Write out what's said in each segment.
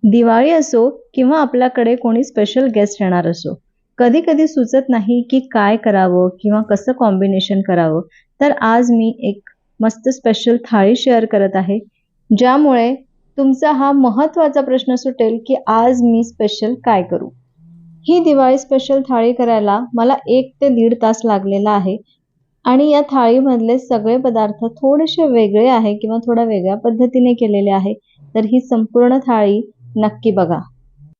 दिवाळी असो किंवा आपल्याकडे कोणी स्पेशल गेस्ट येणार असो, कधी कधी सुचत नाही की काय करावं किंवा कसं कॉम्बिनेशन करावं. तर आज मी एक मस्त स्पेशल थाळी शेअर करत आहे, ज्यामुळे तुमचा हा महत्त्वाचा प्रश्न सुटेल की आज मी स्पेशल काय करू. ही दिवाळी स्पेशल थाळी करायला मला 1 ते 1.5 तास लागलेला आहे. आणि या थाळीमधले सगळे पदार्थ थोडेसे वेगळे आहे किंवा थोड्या वेगळ्या पद्धतीने केलेले आहे. तर ही संपूर्ण थाळी नक्की बघा.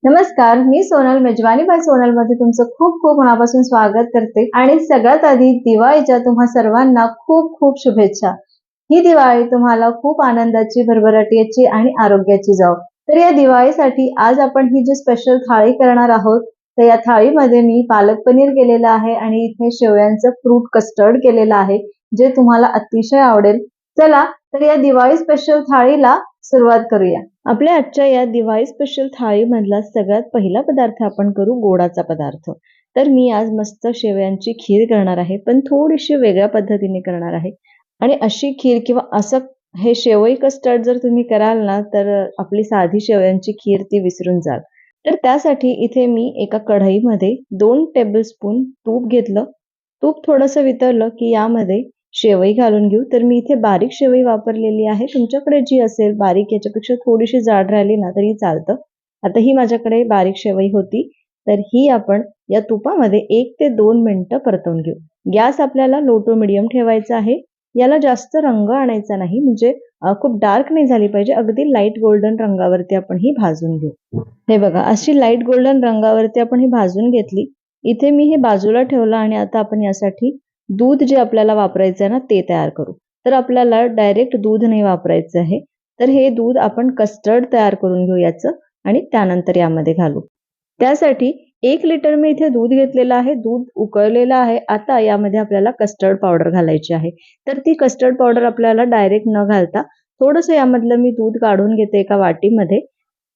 नमस्कार, मी सोनल, मेजवानी बाय सोनल मध्ये तुमचं खूप खूप मनापासून स्वागत करते. आणि सगळ्यात आधी दिवाळीच्या तुम्हा सर्वांना खूप खूप शुभेच्छा. ही दिवाळी तुम्हाला खूप आनंदाची, भरभराटीची आणि आरोग्याची जाओ. तर या दिवाळीसाठी आज आपण ही जी स्पेशल थाळी करणार आहोत, तर या थाळीमध्ये मी पालक पनीर केलेलं आहे आणि इथे शेवयांचं फ्रूट कस्टर्ड केलेलं आहे, जे तुम्हाला अतिशय आवडेल. चला, तर या दिवाळी स्पेशल थाळीला सुरुवात करूया. आपल्या आजच्या या दिवाळी स्पेशल थाळीमधला सगळ्यात पहिला पदार्थ आपण करू गोडाचा पदार्थ. तर मी आज मस्त शेवयांची खीर करणार आहे, पण थोडीशी वेगळ्या पद्धतीने करणार आहे. आणि अशी खीर किंवा असं हे शेवई कस्टर्ड जर तुम्ही कराल ना, तर आपली साधी शेवयांची खीर ती विसरून जाल. तर त्यासाठी इथे मी एका कढईमध्ये 2 टेबलस्पून तूप घेतलं. तूप थोडंसं वितळलं की यामध्ये शेवई घालून घेऊ. तर मी इथे बारीक शेवई वापरलेली आहे. तुमच्याकडे जी असेल बारीक, याच्यापेक्षा थोडीशी जाड राहिली ना तरी चालतं. आता ही माझ्याकडे बारीक शेवई होती. तर ही आपण या तुपामध्ये 1 ते 2 मिनिटं परतवून घेऊ. गॅस आपल्याला लो टू मिडियम ठेवायचा आहे. याला जास्त रंग आणायचा नाही, म्हणजे खूप डार्क नाही झाली पाहिजे. अगदी लाईट गोल्डन रंगावरती आपण ही भाजून घेऊ. हे बघा, अशी लाईट गोल्डन रंगावरती आपण ही भाजून घेतली. इथे मी हे बाजूला ठेवलं आणि आता आपण यासाठी दूध जे आपल्याला वापरायचं आहे ना, ते तयार करू. तर आपल्याला डायरेक्ट दूध नाही वापरायचं आहे. तर हे दूध आपण कस्टर्ड तयार करून घेऊ याचं आणि त्यानंतर यामध्ये घालू. त्यासाठी 1 लिटर मी इथे दूध घेतलेलं आहे. दूध उकळलेलं आहे. आता यामध्ये आपल्याला कस्टर्ड पावडर घालायची आहे. तर ती कस्टर्ड पावडर आपल्याला डायरेक्ट न घालता थोडंसं यामधलं मी दूध काढून घेते एका वाटीमध्ये.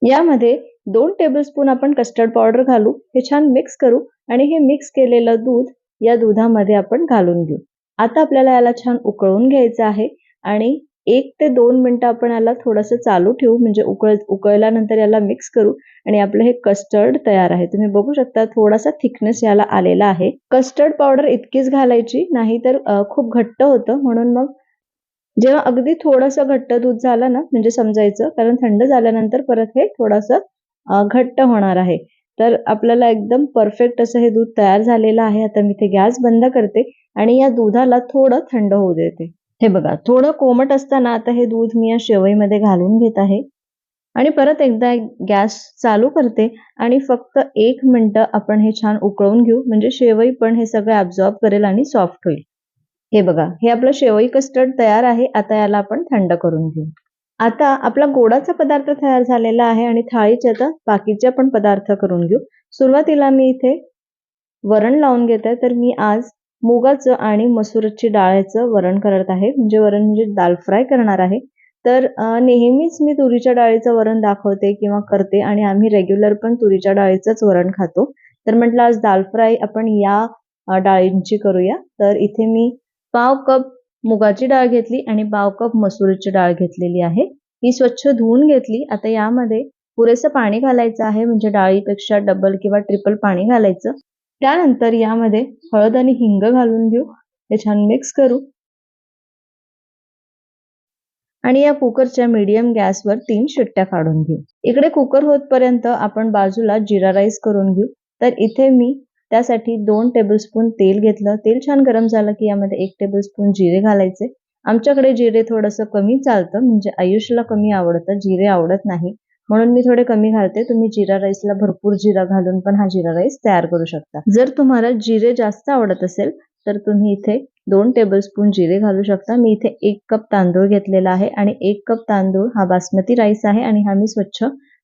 यामध्ये 2 टेबलस्पून आपण कस्टर्ड पावडर घालू. हे छान मिक्स करू आणि हे मिक्स केलेलं दूध या दुधामध्ये आपण घालून घेऊ. आता आपल्याला याला छान उकळून घ्यायचं आहे आणि 1 ते 2 मिनिटं आपण याला थोडंसं चालू ठेवू, म्हणजे उकळल्यानंतर याला मिक्स करू आणि आपलं हे कस्टर्ड तयार आहे. तुम्ही बघू शकता थोडासा थिकनेस याला आलेला आहे. कस्टर्ड पावडर इतकीच घालायची, नाहीतर खूप घट्ट होतं. म्हणून मग जेव्हा अगदी थोडंसं घट्ट दूध झालं ना, म्हणजे समजायचं, कारण थंड झाल्यानंतर परत हे थोडंसं घट्ट होणार आहे. तर आपल्याला एकदम परफेक्ट असं हे दूध तयार झालेलं आहे. आता मी ते गॅस बंद करते आणि या दुधाला थोडं थंड होऊ देते. हे बघा, थोडं कोमट असताना आता हे दूध मी या शेवईमध्ये घालून घेत आहे आणि परत एकदा गॅस चालू करते आणि फक्त 1 मिनिटं आपण हे छान उकळून घेऊ, म्हणजे शेवई पण हे सगळं ॲब्झॉर्ब करेल आणि सॉफ्ट होईल. हे बघा, हे आपलं शेवई कस्टर्ड तयार आहे. आता याला आपण थंड करून घेऊ. आता आपला गोडाचा पदार्थ तयार झालेला आहे आणि थाळीचे आता बाकीचे आपण पदार्थ करून घेऊ. सुरुवातीला मी इथे वरण लावून घेत आहे. तर मी आज मुगाचं आणि मसूरची डाळीचं वरण करत आहे. म्हणजे वरण म्हणजे दाल फ्राय करणार आहे. तर नेहमीच मी तुरीच्या डाळीचं वरण दाखवते किंवा करते आणि आम्ही रेग्युलर पण तुरीच्या डाळीचंच वरण खातो. तर म्हटलं आज दाल फ्राय आपण या डाळींची करूया. तर इथे मी पाव कप मुगाची डाळ घेतली आणि पाव कप मसूरची डाळ घेतलेली आहे. ही स्वच्छ धुवून घेतली. आता यामध्ये पुरेसं पाणी घालायचं आहे, म्हणजे डाळीपेक्षा डबल किंवा ट्रिपल पाणी घालायचं. त्यानंतर यामध्ये हळद आणि हिंग घालून घेऊ. हे छान मिक्स करू आणि या कुकरच्या मीडियम गॅसवर 3 शिट्ट्या काढून घेऊ. इकडे कुकर होतपर्यंत आपण बाजूला जिरा राईस करून घेऊ. तर इथे मी त्यासाठी 2 टेबलस्पून तेल घेतलं. तेल छान गरम झालं की यामध्ये 1 टेबलस्पून जिरे घालायचे. आमच्याकडे जिरे थोडंसं कमी चालतं, म्हणजे आयुषला कमी आवडतं, जिरे आवडत नाही. म्हणून मी थोडे कमी घालते. तुम्ही जिरा राईसला भरपूर जिरा घालून पण हा जिरा राईस तयार करू शकता. जर तुम्हाला जिरे जास्त आवडत असेल तर तुम्ही इथे 2 टेबलस्पून जिरे घालू शकता. मी इथे 1 कप तांदूळ घेतलेला आहे आणि 1 कप तांदूळ हा बासमती राईस आहे आणि हा मी स्वच्छ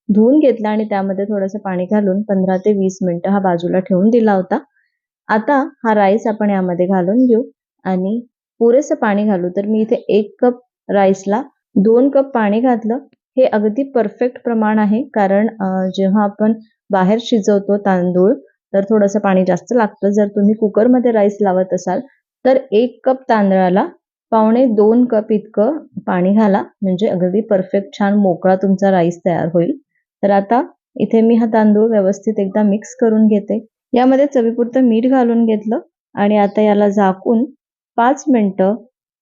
धुवून घेतला आणि त्यामध्ये थोडंसं पाणी घालून 15 ते 20 मिनिटं हा बाजूला ठेवून दिला होता. आता हा राईस आपण यामध्ये घालून घेऊ आणि पुरेसं पाणी घालू. तर मी इथे 1 कप राईसला 2 कप पाणी घातलं. हे अगदी परफेक्ट प्रमाण आहे, कारण जेव्हा आपण बाहेर शिजवतो तांदूळ तर थोडंसं पाणी जास्त लागतं. जर तुम्ही कुकरमध्ये राईस लावत असाल तर 1 कप तांदळाला 1.25 कप इतकं पाणी घाला, म्हणजे अगदी परफेक्ट छान मोकळा तुमचा राईस तयार होईल. तर आता इथे मी हा तांदूळ व्यवस्थित एकदा मिक्स करून घेते. यामध्ये चवीपुरतं मीठ घालून घेतलं आणि आता याला झाकून 5 मिनिटं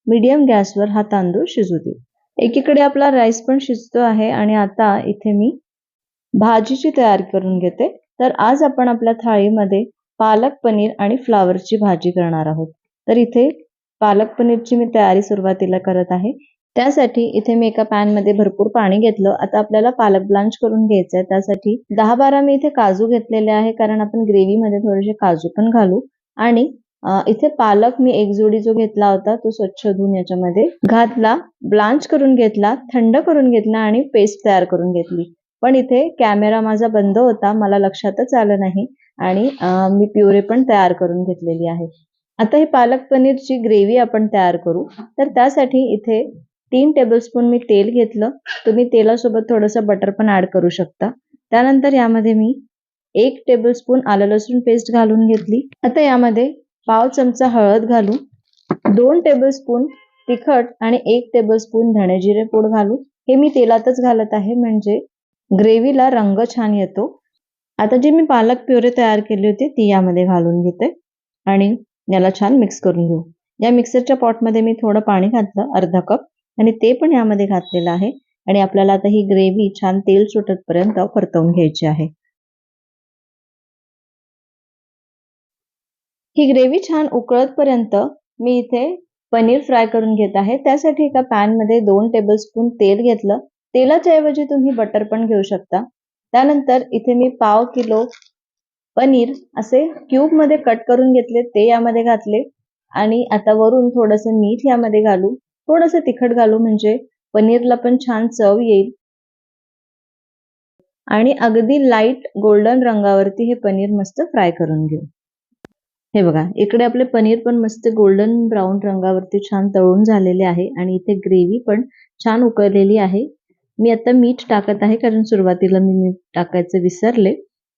मीडियम गॅसवर हा तांदूळ शिजू देऊ. एकीकडे आपला राईस पण शिजतो आहे आणि आता इथे मी भाजीची तयारी करून घेते. तर आज आपण आपल्या थाळीमध्ये पालक पनीर आणि फ्लावरची भाजी करणार आहोत. तर इथे पालक पनीरची मी तयारी सुरुवातीला करत आहे. त्यासाठी इथे मी एका पॅनमध्ये भरपूर पाणी घेतलं. आता आपल्याला पालक ब्लांच करून घ्यायचं आहे. त्यासाठी 10-12 मी इथे काजू घेतलेले आहे, कारण आपण ग्रेव्हीमध्ये थोडेसे काजू पण घालू. आणि इथे पालक मी एक जोडी जो घेतला होता तो स्वच्छ धुवून याच्यामध्ये घातला, ब्लांच करून घेतला, थंड करून घेतला आणि पेस्ट तयार करून घेतली. पण इथे कॅमेरा माझा बंद होता, मला लक्षातच आलं नाही आणि मी प्युरे पण तयार करून घेतलेली आहे. आता ही पालक पनीरची ग्रेव्ही आपण तयार करू. तर त्यासाठी इथे 3 टेबलस्पून मी तेल घेतलं. तुम्ही तेलासोबत थोडंसं बटर पण ऍड करू शकता. त्यानंतर यामध्ये मी 1 टेबलस्पून आलं लसूण पेस्ट घालून घेतली. आता यामध्ये पाव चमचा हळद घालू, 2 टेबलस्पून तिखट आणि 1 टेबलस्पून धणे जिरे पूड घालू. हे मी तेलातच घालत आहे, म्हणजे ग्रेव्हीला रंग छान येतो. आता जी मी पालक प्युरे तयार केली होती ती यामध्ये घालून घेते आणि याला छान मिक्स करून घेऊ. या मिक्सरच्या पॉटमध्ये मी थोडं पाणी घातलं, अर्धा कप, आणि ते पण यामध्ये घातलेलं आहे. आणि आपल्याला आता ही ग्रेव्ही छान तेल सुटेपर्यंत परतवून घ्यायची आहे. ही ग्रेव्ही छान उकळतपर्यंत मी इथे पनीर फ्राय करून घेत आहे. त्यासाठी एका पॅनमध्ये 2 टेबलस्पून तेल घेतलं. तेलाच्या ऐवजी तुम्ही बटर पण घेऊ शकता. त्यानंतर इथे मी पाव किलो पनीर असे क्यूबमध्ये कट करून घेतले, ते यामध्ये घातले. आणि आता वरून थोडंसं मीठ यामध्ये घालू, थोडंसं तिखट घालू, म्हणजे पनीरला पण छान चव येईल. आणि अगदी लाईट गोल्डन रंगावरती हे पनीर मस्त फ्राय करून घेऊ. हे बघा, इकडे आपले पनीर पण मस्त गोल्डन ब्राऊन रंगावरती छान तळून झालेले आहे आणि इथे ग्रेव्ही पण छान उकळलेली आहे. मी आता मीठ टाकत आहे, कारण सुरुवातीला मी मीठ टाकायचं विसरले.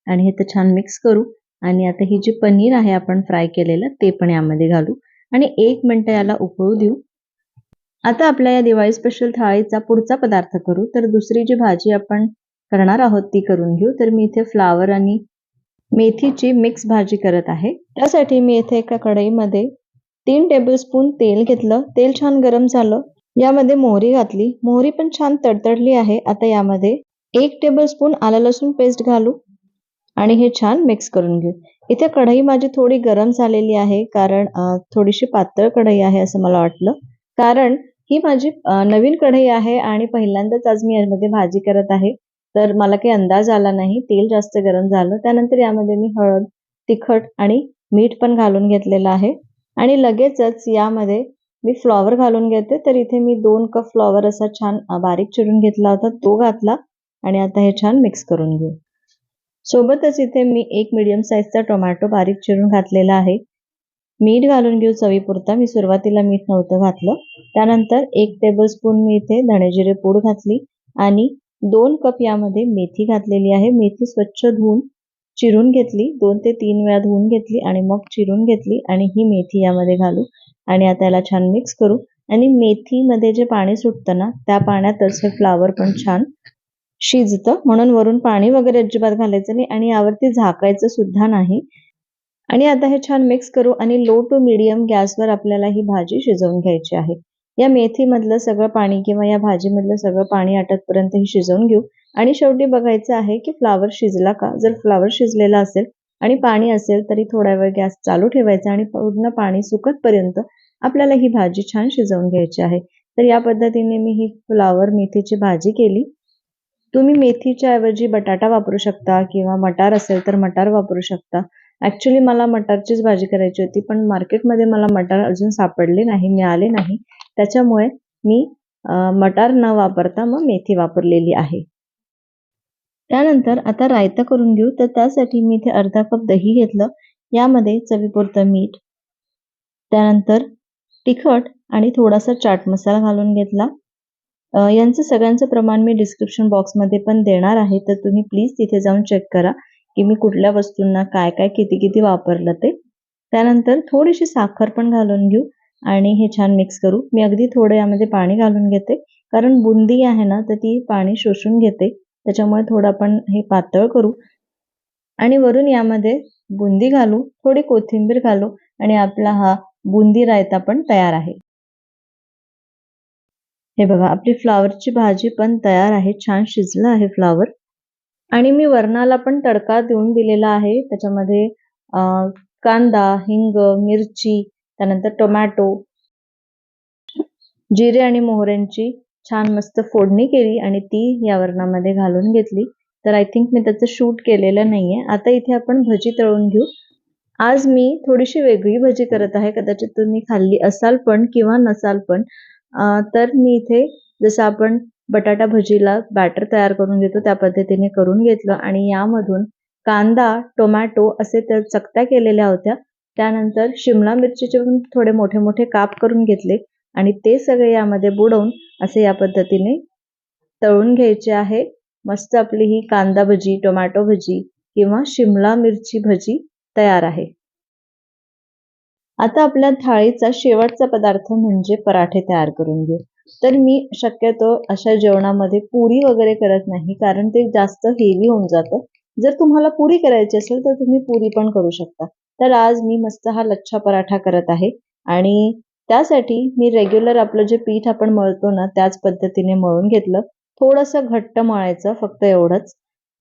आणि हे तर छान मिक्स करू. आणि आता ही जी पनीर आहे आपण फ्राय केलेलं ते पण यामध्ये घालू आणि 1 मिनिट याला उकळू देऊ. आता आपल्या या दिवाळी स्पेशल थाळीचा पुढचा पदार्थ करू. तर दुसरी जी भाजी आपण करणार आहोत ती करून घेऊ. तर मी इथे फ्लावर आणि मेथीची मिक्स भाजी करत आहे. त्यासाठी मी इथे एका कढईमध्ये 3 टेबलस्पून तेल घेतलं. तेल छान गरम झालं. यामध्ये मोहरी घातली. मोहरी पण छान तडतडली आहे. आता यामध्ये 1 टेबलस्पून आलं लसूण पेस्ट घालू आणि हे छान मिक्स करून घेऊ. इथे कढई माझी थोडी गरम झालेली आहे, कारण थोडीशी पातळ कढई आहे असं मला वाटलं. कारण ही माझी नवीन कढई आहे आणि पहिल्यांदाच आज मी यामध्ये भाजी करत आहे. तर मला काही अंदाज आला नाही, तेल जास्त गरम झालं. त्यानंतर यामध्ये मी हळद, तिखट आणि मीठ पण घालून घेतलेलं आहे. आणि लगेचच यामध्ये मी फ्लॉवर घालून घेते. तर इथे मी 2 कप फ्लॉवर असा छान बारीक चिरून घेतला होता, तो घातला. आणि आता हे छान मिक्स करून घेऊ. सोबतच इथे मी 1 मीडियम साईजचा टोमॅटो बारीक चिरून घातलेला आहे. मीठ घालून घेऊ चवीपुरता. मी सुरुवातीला मीठ नव्हतं घातलं. त्यानंतर 1 टेबलस्पून मी इथे धणे जिरे पूड घातली आणि 2 कप यामध्ये मेथी घातलेली आहे. मेथी स्वच्छ धुवून चिरून घेतली, 2 ते 3 वेळा धुवून घेतली आणि मग चिरून घेतली आणि ही मेथी यामध्ये घालू आणि आता याला छान मिक्स करू. आणि मेथीमध्ये जे पाणी सुटतं ना, त्या पाण्यातच हे फ्लावर पण छान शिजतं, म्हणून वरून पाणी वगैरे अजिबात घालायचं नाही आणि यावरती झाकायचं सुद्धा नाही. आणि आता हे छान मिक्स करू आणि लो टू मीडियम गॅसवर आपल्याला ही भाजी शिजवून घ्यायची आहे. या मेथीमधलं सगळं पाणी किंवा या भाजीमधलं सगळं पाणी आटतपर्यंत ही शिजवून घेऊ. आणि शेवटी बघायचं आहे की फ्लावर शिजला का. जर फ्लावर शिजलेला असेल आणि पाणी असेल तरी थोडा वेळ गॅस चालू ठेवायचा आणि पूर्ण पाणी सुकतपर्यंत आपल्याला ही भाजी छान शिजवून घ्यायची आहे. तर या पद्धतीने मी ही फ्लावर मेथीची भाजी केली. तुम्ही मेथीच्या ऐवजी बटाटा वापरू शकता किंवा मटार असेल तर मटार वापरू शकता. ऍक्च्युली मला मटारचीच भाजी करायची होती, पण मार्केटमध्ये मला मटार अजून सापडले नाही, मिळाले नाही. त्याच्यामुळे मी मटार न वापरता मग मेथी वापरलेली आहे. त्यानंतर आता रायता करून घेऊ. तर त्यासाठी मी इथे अर्धा कप दही घेतलं. यामध्ये चवीपुरतं मीठ, त्यानंतर तिखट आणि थोडासा चाट मसाला घालून घेतला. यांचं सगळ्यांचं प्रमाण मी डिस्क्रिप्शन बॉक्समध्ये पण देणार आहे, तर तुम्ही प्लीज तिथे जाऊन चेक करा की मी कुठल्या वस्तूंना काय काय किती किती वापरलं ते. त्यानंतर थोडीशी साखर पण घालून घेऊ आणि हे छान मिक्स करू. मी अगदी थोडं यामध्ये पाणी घालून घेते, कारण बुंदी आहे ना तर ती पाणी शोषून घेते. त्याच्यामुळे थोडं आपण हे पातळ करू आणि वरून यामध्ये बुंदी घालू, थोडी कोथिंबीर घालू आणि आपला हा बुंदी रायता पण तयार आहे. हे बघा, आपली फ्लावरची भाजी पण तयार आहे. छान शिजलं आहे फ्लावर. आणि मी वरणाला पण तडका देऊन दिलेला आहे. त्याच्यामध्ये कांदा, हिंग, मिरची, त्यानंतर टोमॅटो, जिरे आणि मोहऱ्यांची छान मस्त फोडणी केली आणि ती या वरणामध्ये घालून घेतली. तर आय थिंक मी त्याचं शूट केलेलं नाहीये. आता इथे आपण भजी तळून घेऊ. आज मी थोडीशी वेगळी भजी करत आहे. कदाचित तुम्ही खाल्ली असाल पण किंवा नसाल पण. तर मी इथे जसं आपण बटाटा भजीला बॅटर तयार करून घेतो त्या पद्धतीने करून घेतलं आणि यामधून कांदा, टोमॅटो असे त्या चकत्या केलेल्या होत्या. त्यानंतर शिमला मिरचीचे पण थोडे मोठे मोठे काप करून घेतले आणि ते सगळे यामध्ये बुडवून असे या पद्धतीने तळून घ्यायचे आहे. मस्त आपली ही कांदा भजी, टोमॅटो भजी किंवा शिमला मिरची भजी तयार आहे. आता आपल्या थाळीचा शेवटचा पदार्थ म्हणजे पराठे तयार करून घेऊ. तर मी शक्यतो अशा जेवणामध्ये पुरी वगैरे करत नाही, कारण ते जास्त हेवी होऊन जातं. जर तुम्हाला पुरी करायची असेल तर तुम्ही पुरी पण करू शकता. तर आज मी मस्त हा लच्छा पराठा करत आहे आणि त्यासाठी मी रेग्युलर आपलं जे पीठ आपण मळतो ना त्याच पद्धतीने मळून घेतलं. थोडंसं घट्ट मळायचं, फक्त एवढंच.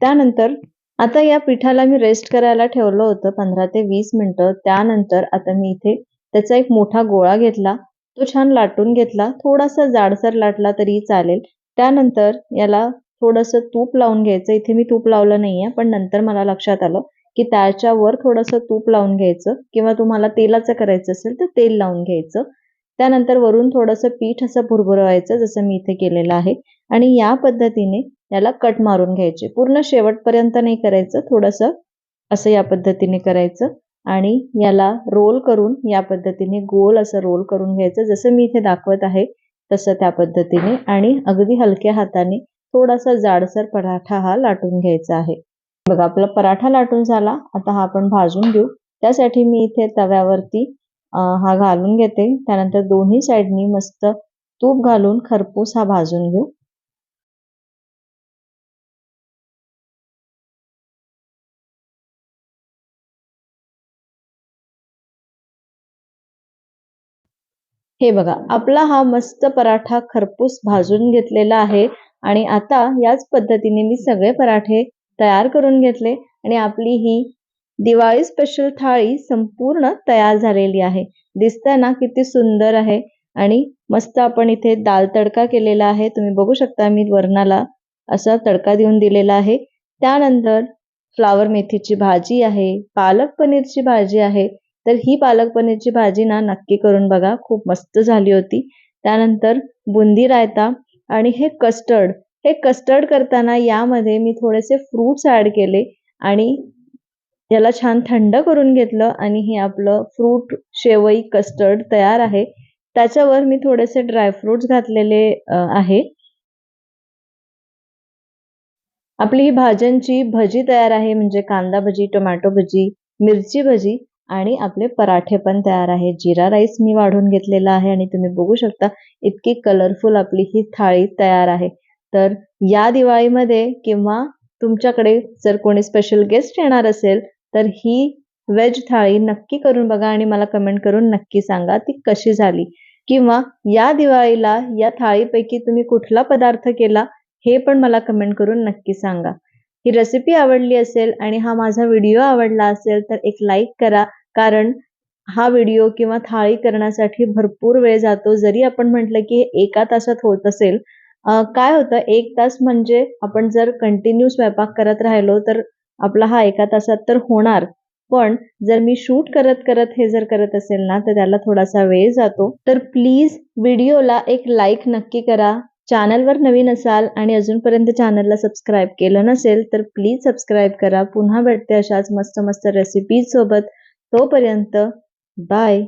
त्यानंतर आता या पिठाला मी रेस्ट करायला ठेवलं होतं 15 ते 20 मिनिटं. त्यानंतर आता मी इथे त्याचा एक मोठा गोळा घेतला, तो छान लाटून घेतला. थोडासा जाडसर लाटला तरी चालेल. त्यानंतर याला थोडंसं तूप लावून घ्यायचं. इथे मी तूप लावलं नाहीये, पण नंतर मला लक्षात आलं की त्याच्यावर थोडंसं तूप लावून घ्यायचं किंवा तुम्हाला तेलाचं करायचं असेल तर तेल लावून घ्यायचं. त्यानंतर वरून थोडंसं पीठ असं भुरभुरवायचं, जसं मी इथे केलेलं आहे आणि या पद्धतीने याला कट मारून घ्यायचे. पूर्ण शेवटपर्यंत नाही करायचं, थोडंसं असं या पद्धतीने करायचं आणि याला रोल करून या पद्धतीने गोल असं रोल करून घ्यायचं, जसं मी इथे दाखवत आहे तसं त्या पद्धतीने. आणि अगदी हलक्या हाताने थोडासा जाडसर पराठा हा लाटून घ्यायचा आहे. बघा, आपला पराठा लाटून झाला. आता हा आपण भाजून घेऊ. त्यासाठी मी इथे तव्यावरती हा घालून घेते. त्यानंतर दोन्ही साईडनी मस्त तूप घालून खरपूस हा भाजून घेऊ. हे बघा, आपला हा मस्त पराठा खरपूस भाजून घेतलेला आहे आणि आता याच पद्धतीने मी सगळे पराठे तयार करून घेतले आणि आपली ही दिवाळी स्पेशल थाळी संपूर्ण तयार झालेली आहे. दिसतंय ना किती सुंदर आहे. आणि मस्त आपण इथे दाल तडका केलेला आहे. तुम्ही बघू शकता मी वरणाला असा तडका देऊन दिलेला आहे. त्यानंतर फ्लावर मेथीची भाजी आहे, पालक पनीरची भाजी आहे. तर ही पालक पनीरची भाजी ना नक्की करून बघा, खूप मस्त झाली होती. त्यानंतर बुंदी रायता आणि हे कस्टर्ड करताना यामध्ये मी थोडेसे फ्रुट्स ऍड केले आणि याला छान थंड करून घेतलं आणि हे आपलं फ्रूट शेवई कस्टर्ड तयार आहे. त्याच्यावर मी थोडेसे ड्रायफ्रुट्स घातलेले आहे. आपली ही भाज्यांची भजी तयार आहे, म्हणजे कांदा भजी, टोमॅटो भजी, मिरची भजी आणि आपले पराठे पण तयार आहे. जीरा राईस मी वाढून घेतलेला आहे आणि तुम्ही बघू शकता इतकी कलरफुल आपली ही थाळी तयार आहे. तर या दिवाळीमध्ये किंवा तुमच्याकडे जर कोणी स्पेशल गेस्ट येणार असेल तर ही व्हेज थाळी नक्की करून बघा आणि मला कमेंट करून नक्की सांगा ती कशी झाली. किंवा या दिवाळीला या थाळीपैकी तुम्ही कुठला पदार्थ केला हे पण मला कमेंट करून नक्की सांगा. ही रेसिपी आवडली असेल आणि हा माझा व्हिडिओ आवडला असेल तर एक लाईक करा, कारण हा व्हिडिओ किंवा थाळी करण्यासाठी भरपूर वेळ जातो. जरी आपण म्हटलं की 1 तासात होत असेल, काय होतं 1 तास म्हणजे आपण जर कंटिन्यू स्वयंपाक करत राहिलो तर आपला हा 1 तासात तर होणार. पण जर मी शूट करत करत हे जर करत असेल ना तर त्याला थोडासा वेळ जातो. तर प्लीज व्हिडिओला एक लाईक नक्की करा. चॅनलवर नवीन असाल आणि अजूनपर्यंत चॅनलला सबस्क्राईब केलं नसेल तर प्लीज सबस्क्राईब करा. पुन्हा भेटते अशाच मस्त मस्त रेसिपीज सोबत. तोपर्यंत बाय.